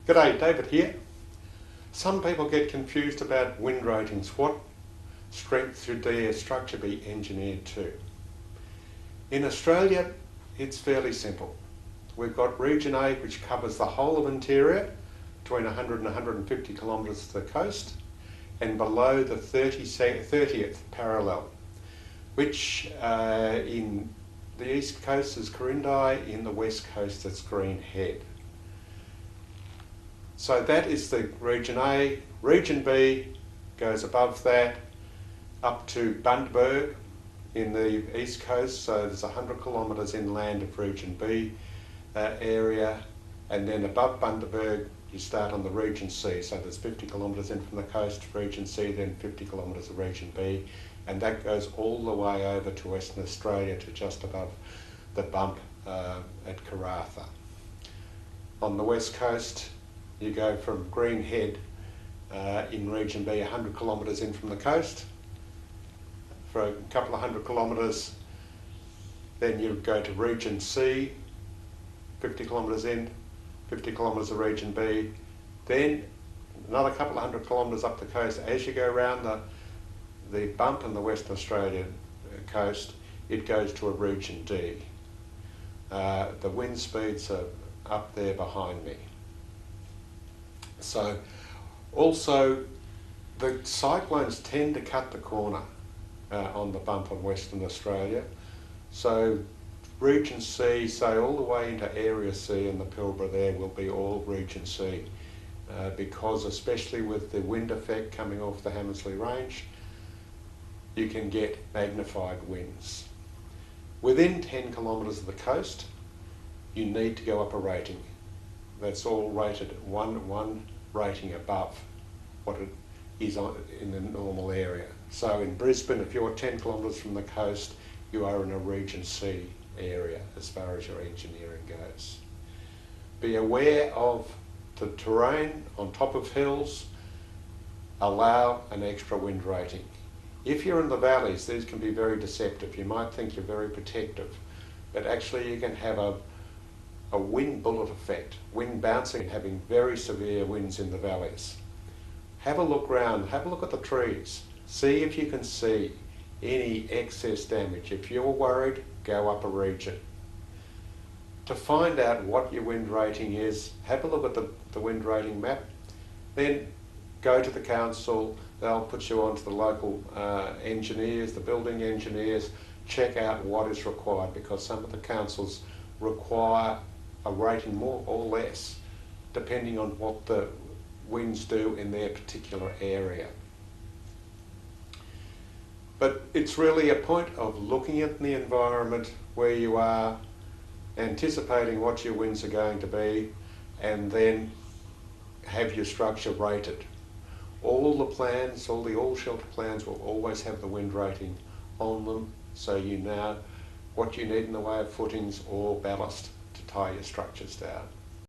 G'day, David here. Some people get confused about wind ratings. What strength should their structure be engineered to? In Australia, it's fairly simple. We've got Region A, which covers the whole of interior, between 100 and 150 kilometres to the coast, and below the 30th parallel, which in the east coast is Corindi, in the west coast it's Green Head. So that is the Region A. Region B goes above that up to Bundaberg in the east coast, so there's 100 kilometres inland of Region B area, and then above Bundaberg you start on the Region C, so there's 50 kilometres in from the coast of Region C, then 50 kilometres of Region B, and that goes all the way over to Western Australia to just above the bump at Karratha. On the west coast you go from Green Head in Region B 100 kilometres in from the coast for a couple of 100 kilometres, then you go to Region C 50 kilometres in, 50 kilometres of Region B, then another couple of 100 kilometres up the coast. As you go around the bump in the Western Australian coast, it goes to a Region D. The wind speeds are up there behind me. So also the cyclones tend to cut the corner on the bump in Western Australia. So Region C, say all the way into Area C and the Pilbara there, will be all Region C because especially with the wind effect coming off the Hamersley Range, you can get magnified winds. Within 10 kilometres of the coast, you need to go up a rating. That's all rated one rating above what it is in the normal area. So in Brisbane, if you're 10 kilometres from the coast, you are in a Region C area as far as your engineering goes. Be aware of the terrain on top of hills. Allow an extra wind rating. If you're in the valleys, these can be very deceptive. You might think you're very protective, but actually you can have a wind bullet effect, wind bouncing and having very severe winds in the valleys. Have a look round, have a look at the trees, see if you can see any excess damage. If you're worried, go up a region. To find out what your wind rating is, have a look at the wind rating map, then go to the council, they'll put you onto the local engineers, the building engineers, check out what is required, because some of the councils require a rating more or less depending on what the winds do in their particular area. But it's really a point of looking at the environment where you are, anticipating what your winds are going to be, and then have your structure rated. All the plans, all the all-shelter plans will always have the wind rating on them, so you know what you need in the way of footings or ballast to tie your structures down.